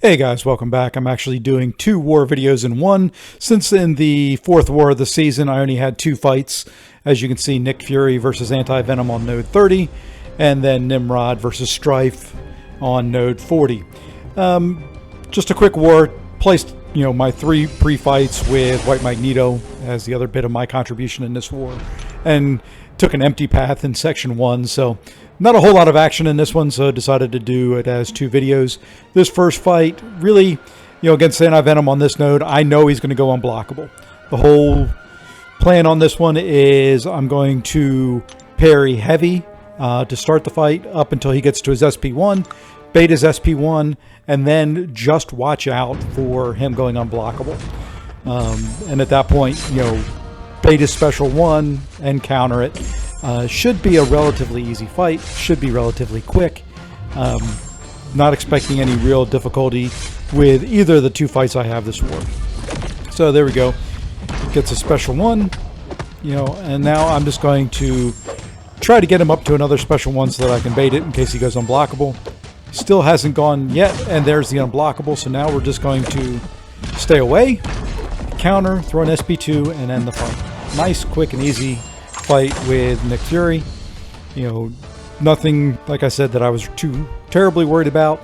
Hey guys, welcome back. I'm actually doing two war videos in one. Since in the fourth war of the season, I only had two fights. As you can see, Nick Fury versus Anti-Venom on node 30, and then Nimrod versus Stryfe on node 40. Just a quick war. Placed, my three pre-fights with Red Magneto as the other bit of my contribution in this war, and took an empty path in section 1, so not a whole lot of action in this one, so I decided to do it as two videos. This first fight, really, against Anti-Venom on this node, I know he's going to go unblockable. The whole plan on this one is I'm going to parry heavy to start the fight up until he gets to his SP1, bait his SP1, and then just watch out for him going unblockable. And at that point, bait his special 1 and counter it. Should be a relatively easy fight, should be relatively quick. Not expecting any real difficulty with either of the two fights I have this war. So there we go. Gets a special 1, and now I'm just going to try to get him up to another special 1 so that I can bait it in case he goes unblockable. Still hasn't gone yet, and there's the unblockable, so now we're just going to stay away, counter, throw an SP2, and end the fight. Nice, quick, and easy fight with Nick Fury. Nothing, like I said, that I was too terribly worried about.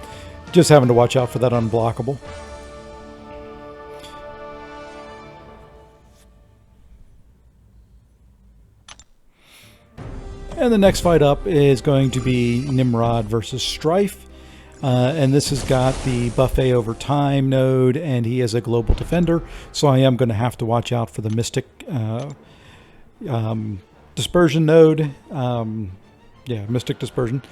Just having to watch out for that unblockable. And the next fight up is going to be Nimrod versus Stryfe. And this has got the buffet over time node, and he is a global defender, so I am going to have to watch out for the Mystic dispersion node. Mystic dispersion.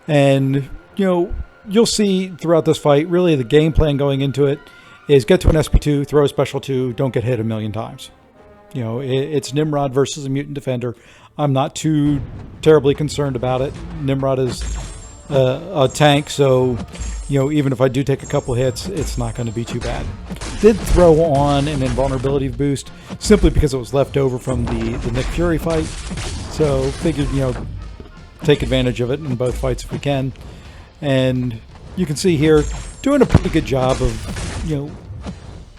And you'll see throughout this fight, really the game plan going into it is get to an SP2, throw a special 2, don't get hit a million times. It's Nimrod versus a mutant defender. I'm not too terribly concerned about it. Nimrod is a tank, so even if I do take a couple hits, it's not going to be too bad. Did throw on an invulnerability boost simply because it was left over from the Nick Fury fight, so figured take advantage of it in both fights if we can. And you can see here doing a pretty good job of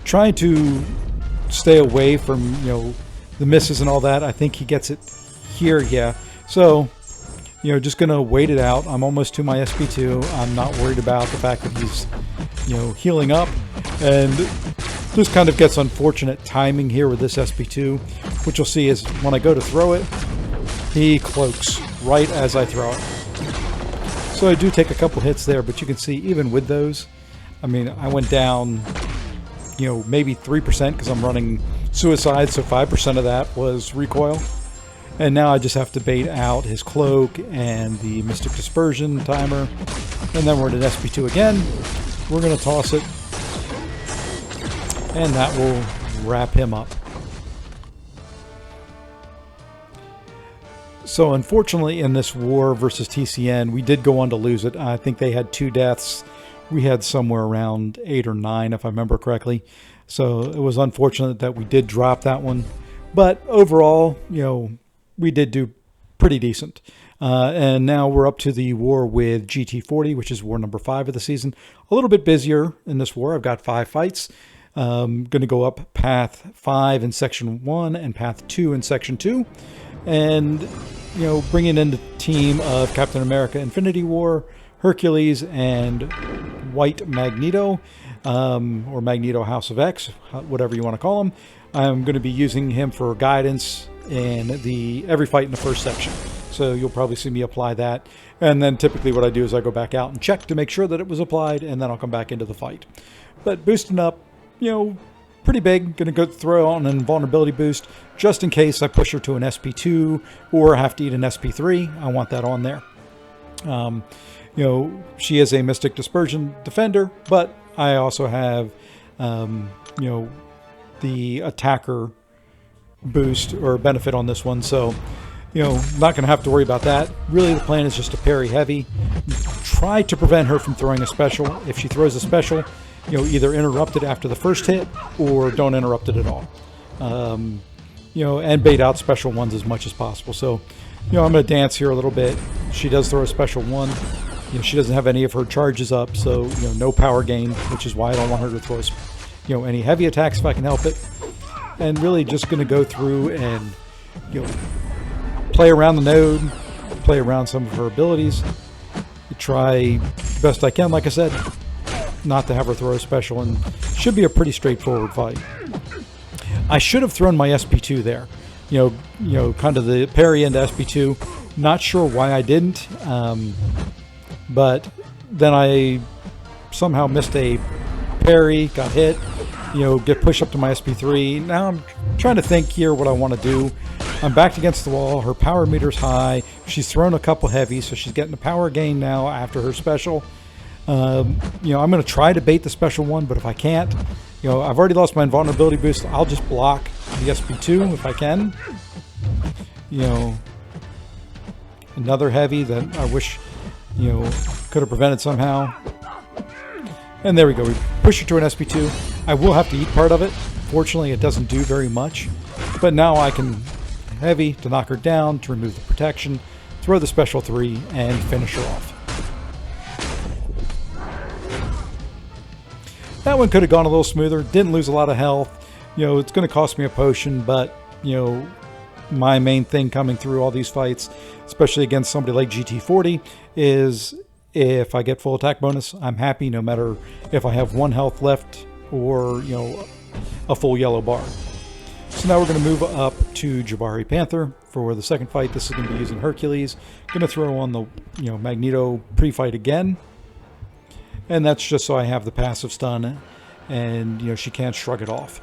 trying to stay away from the misses and all that. I think he gets it here, yeah. So just gonna wait it out. I'm almost to my SP2. I'm not worried about the fact that he's healing up, and just kind of gets unfortunate timing here with this SP2. What you'll see is when I go to throw it, he cloaks right as I throw it. So I do take a couple hits there, but you can see even with those, I mean, I went down maybe 3% because I'm running suicide, so 5% of that was recoil. And now I just have to bait out his cloak and the Mystic Dispersion timer. And then we're at an SP2 again. We're going to toss it. And that will wrap him up. So unfortunately in this war versus TCN, we did go on to lose it. I think they had 2 deaths. We had somewhere around 8 or 9 if I remember correctly. So it was unfortunate that we did drop that one. But overall, we did do pretty decent. And now we're up to the war with GT40, which is war number 5 of the season. A little bit busier in this war. I've got 5 fights. Going to go up path 5 in section 1 and path 2 in section 2. And, bringing in the team of Captain America Infinity War, Hercules, and White Magneto, or Magneto House of X, whatever you want to call him. I'm going to be using him for guidance in every fight in the first section. So you'll probably see me apply that. And then typically what I do is I go back out and check to make sure that it was applied, and then I'll come back into the fight. But boosting up, pretty big. Going to go throw on an invulnerability boost just in case I push her to an SP2 or have to eat an SP3. I want that on there. She is a Mystic Dispersion defender, but I also have, the attacker boost or benefit on this one, so not going to have to worry about that. Really the plan is just to parry heavy, try to prevent her from throwing a special. If she throws a special, either interrupt it after the first hit or don't interrupt it at all. And bait out special 1s as much as possible. So I'm going to dance here a little bit. She does throw a special 1. You know, she doesn't have any of her charges up, so, you know, no power gain, which is why I don't want her to throw, you know, any heavy attacks if I can help it. And really just going to go through and, you know, play around the node, play around some of her abilities, try the best I can, like I said, not to have her throw a special, and should be a pretty straightforward fight. I should have thrown my SP2 there, you know, kind of the parry into SP2. Not sure why I didn't, but then I somehow missed a parry, got hit, you know, get pushed up to my SP3. Now I'm trying to think here what I want to do. I'm backed against the wall. Her power meter's high. She's thrown a couple heavy, so she's getting a power gain now after her special. You know, I'm going to try to bait the special one, but if I can't, you know, I've already lost my invulnerability boost. I'll just block the SP2 if I can. You know, another heavy that I wish, you know, could have prevented somehow. And there we go. We push her to an SP2. I will have to eat part of it. Fortunately, it doesn't do very much. But now I can heavy to knock her down, to remove the protection, throw the special 3, and finish her off. That one could have gone a little smoother. Didn't lose a lot of health. You know, it's going to cost me a potion, but, you know, my main thing coming through all these fights, especially against somebody like GT40, is if I get full attack bonus, I'm happy no matter if I have 1 health left or, you know, a full yellow bar. So now we're going to move up to Jabari Panther for the second fight. This is going to be using Hercules. Going to throw on the, you know, Magneto pre-fight again. And that's just so I have the passive stun and, you know, she can't shrug it off.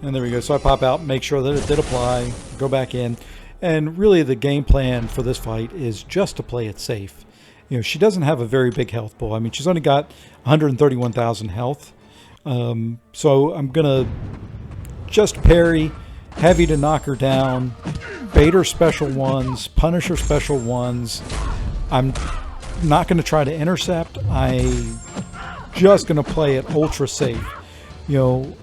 And there we go. So I pop out, make sure that it did apply, go back in. And really the game plan for this fight is just to play it safe. You know, she doesn't have a very big health pool. I mean, she's only got 131,000 health. So I'm going to just parry, heavy to knock her down, bait her special ones, punish her special ones. I'm not going to try to intercept. I'm just going to play it ultra safe. You know,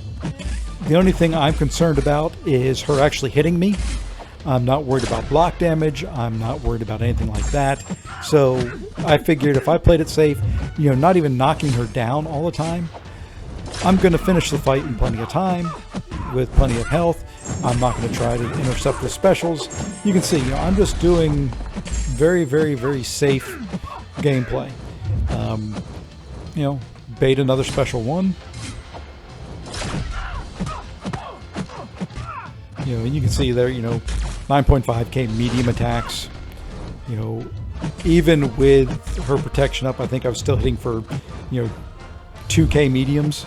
the only thing I'm concerned about is her actually hitting me. I'm not worried about block damage. I'm not worried about anything like that. So I figured if I played it safe, you know, not even knocking her down all the time, I'm going to finish the fight in plenty of time with plenty of health. I'm not going to try to intercept with specials. You can see, you know, I'm just doing very, very, very safe gameplay. You know, bait another special 1. You know, you can see there, you know, 9.5k medium attacks. You know, even with her protection up, I think I was still hitting for, you know, 2k mediums.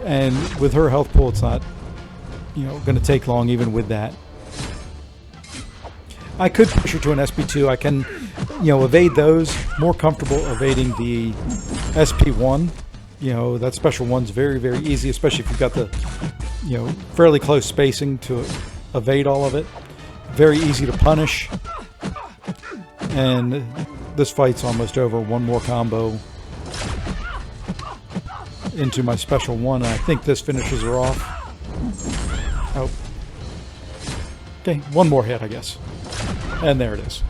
And with her health pool, it's not, you know, going to take long even with that. I could push her to an SP2. I can, you know, evade those. More comfortable evading the SP1. You know, that special 1's very, very easy, especially if you've got the, you know, fairly close spacing to evade all of it. Very easy to punish. And this fight's almost over. One more combo into my special 1. I think this finishes her off. Oh. Okay, one more hit, I guess. And there it is.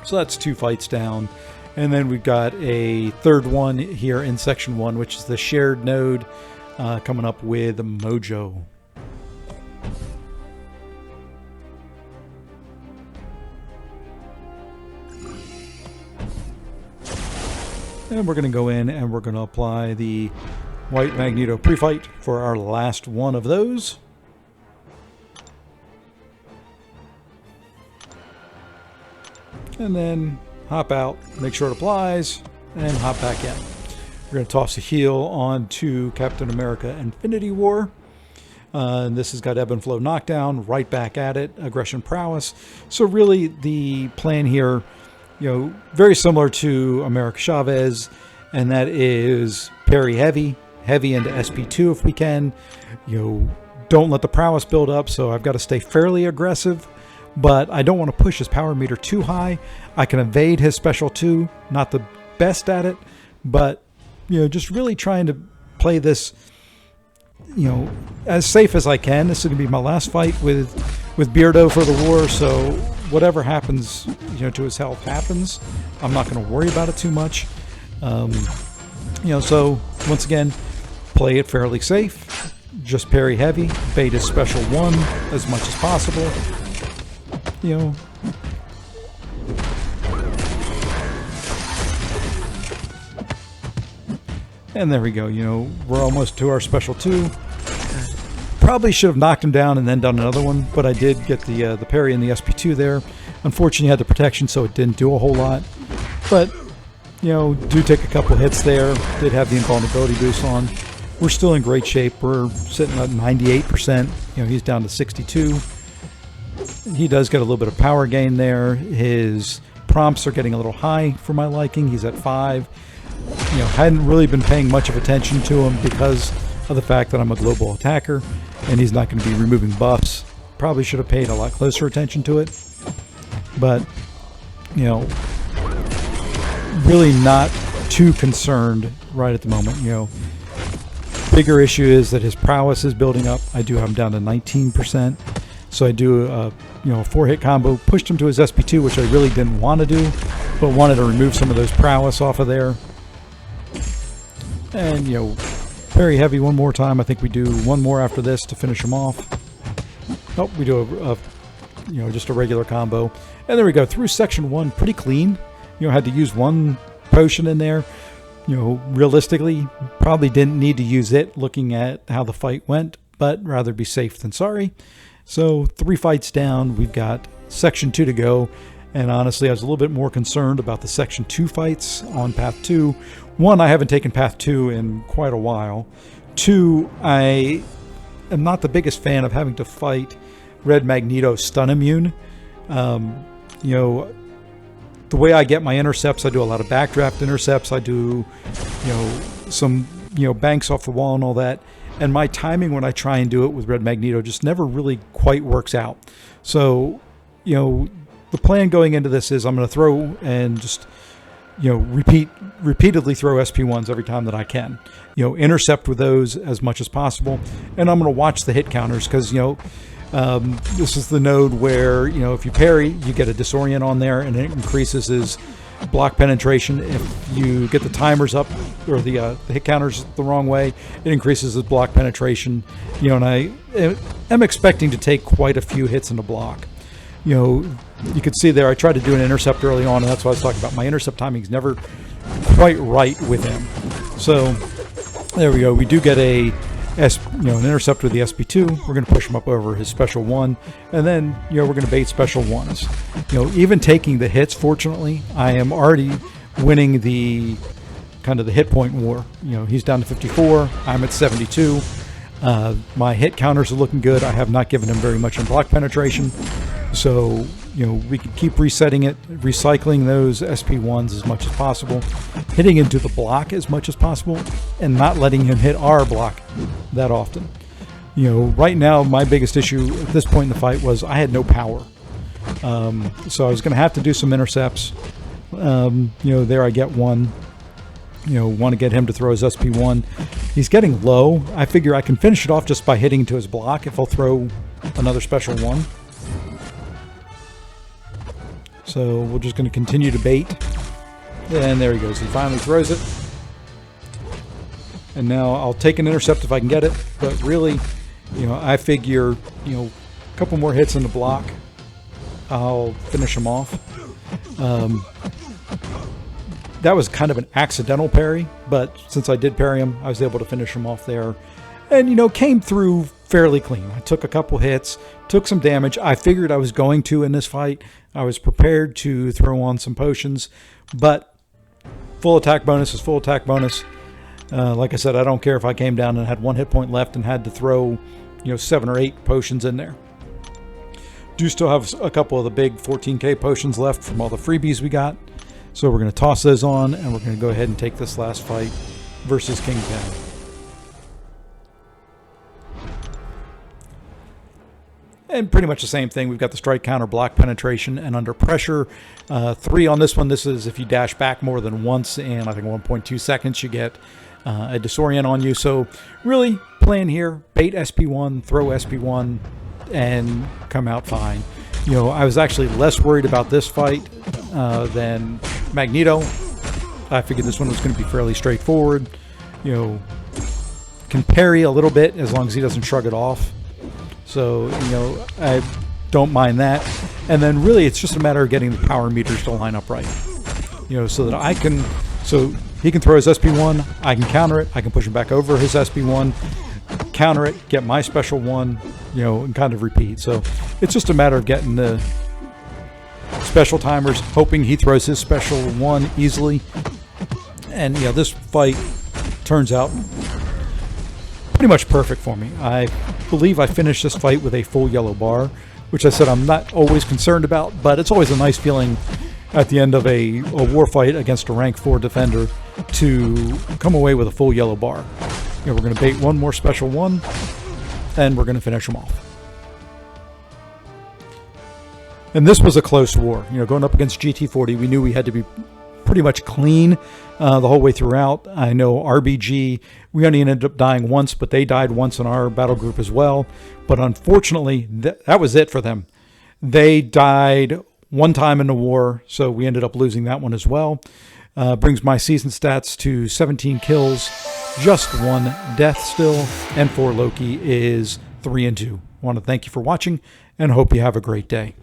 So that's 2 fights down. And then we've got a third one here in section 1, which is the shared node coming up with Mojo. And we're going to go in and we're going to apply the White Magneto pre-fight for our last one of those. And then hop out, make sure it applies, and hop back in. We're going to toss a heal onto Captain America Infinity War. And this has got Ebb and Flow knockdown, right back at it, aggression prowess. So really the plan here, you know, very similar to America Chavez, and that is parry heavy, heavy into SP2 if we can. You know, don't let the prowess build up, so I've got to stay fairly aggressive, but I don't want to push his power meter too high. I can evade his special 2, not the best at it, but, you know, just really trying to play this, you know, as safe as I can. This is going to be my last fight with Beardo for the war, so whatever happens, you know, to his health happens. I'm not going to worry about it too much. You know, so once again, play it fairly safe. Just parry heavy, bait his special 1 as much as possible. You know. And there we go. You know, we're almost to our special 2. Probably should have knocked him down and then done another one, but I did get the parry and the SP2 there. Unfortunately, I had the protection, so it didn't do a whole lot. But, you know, do take a couple hits there. Did have the invulnerability boost on. We're still in great shape. We're sitting at 98%. You know, he's down to 62. He does get a little bit of power gain there. His prompts are getting a little high for my liking. He's at 5. You know, hadn't really been paying much of attention to him because of the fact that I'm a global attacker and he's not going to be removing buffs. Probably should have paid a lot closer attention to it. But, you know, really not too concerned right at the moment. You know, bigger issue is that his prowess is building up. I do have him down to 19%. So I do you know, a 4-hit combo, pushed him to his SP2, which I really didn't want to do, but wanted to remove some of those prowess off of there. And, you know, very heavy one more time. I think we do one more after this to finish him off. Oh, we do you know, just a regular combo. And there we go, through section 1 pretty clean. You know, had to use 1 potion in there. You know, realistically, probably didn't need to use it looking at how the fight went, but rather be safe than sorry. So 3 fights down, we've got section 2 to go. And honestly, I was a little bit more concerned about the section 2 fights on path 2. 1, I haven't taken path 2 in quite a while. 2, I am not the biggest fan of having to fight Red Magneto stun immune. You know, the way I get my intercepts, I do a lot of backdraft intercepts. I do, you know, some, you know, banks off the wall and all that. And my timing when I try and do it with Red Magneto just never really quite works out. So, you know, the plan going into this is I'm going to throw and just, you know, repeatedly throw SP1s every time that I can. You know, intercept with those as much as possible. And I'm going to watch the hit counters because, you know, this is the node where, you know, if you parry, you get a disorient on there and it increases his block penetration. If you get the timers up or the hit counters the wrong way, it increases his block penetration. You know, and I am expecting to take quite a few hits in the block. You know, you could see there I tried to do an intercept early on, and that's what I was talking about. My intercept timing is never quite right with him. So there we go. We do get an intercept with the SP2. We're going to push him up over his special 1, and then, you know, we're going to bait special 1s. You know, even taking the hits, fortunately, I am already winning the kind of the hit point war. You know, he's down to 54. I'm at 72. My hit counters are looking good. I have not given him very much in block penetration. So, you know, we can keep resetting it, recycling those SP1s as much as possible, hitting into the block as much as possible, and not letting him hit our block that often. You know, right now, my biggest issue at this point in the fight was I had no power. So I was going to have to do some intercepts. You know, there I get one. You know, want to get him to throw his SP1. He's getting low. I figure I can finish it off just by hitting into his block if I'll throw another special 1. So we're just going to continue to bait. And there he goes. He finally throws it. And now I'll take an intercept if I can get it. But really, you know, I figure, you know, a couple more hits in the block, I'll finish him off. That was kind of an accidental parry, but since I did parry him, I was able to finish him off there. And, you know, came through fairly clean. I took a couple hits, took some damage. I figured I was going to in this fight. I was prepared to throw on some potions, but full attack bonus is full attack bonus. Like I said, I don't care if I came down and had 1 hit point left and had to throw, you know, 7 or 8 potions in there. Do still have a couple of the big 14k potions left from all the freebies we got. So we're going to toss those on, and we're going to go ahead and take this last fight versus Kingpin. And pretty much the same thing. We've got the strike counter, block penetration, and under pressure. 3 on this one. This is if you dash back more than once in, I think, 1.2 seconds, you get a disorient on you. So really, plan here, bait SP1, throw SP1, and come out fine. You know, I was actually less worried about this fight than Magneto. I figured this one was going to be fairly straightforward. You know, can parry a little bit as long as he doesn't shrug it off. So, you know, I don't mind that. And then really it's just a matter of getting the power meters to line up right. You know, so that I can, so he can throw his SP1, I can counter it, I can push him back over his SP1, counter it, get my special one, you know, and kind of repeat. So it's just a matter of getting the special timers, hoping he throws his special one easily. And, you know, this fight turns out pretty much perfect for me. I believe I finished this fight with a full yellow bar, which I said I'm not always concerned about, but it's always a nice feeling at the end of a war fight against a rank 4 defender to come away with a full yellow bar. You know, we're going to bait one more special one, and we're going to finish him off. And this was a close war. You know, going up against GT40, we knew we had to be pretty much clean the whole way throughout. I know RBG, we only ended up dying once, but they died once in our battle group as well. But unfortunately, that was it for them. They died one time in the war, so we ended up losing that one as well. Brings my season stats to 17 kills, just 1 death still, and for Loki is 3-2. I want to thank you for watching and hope you have a great day.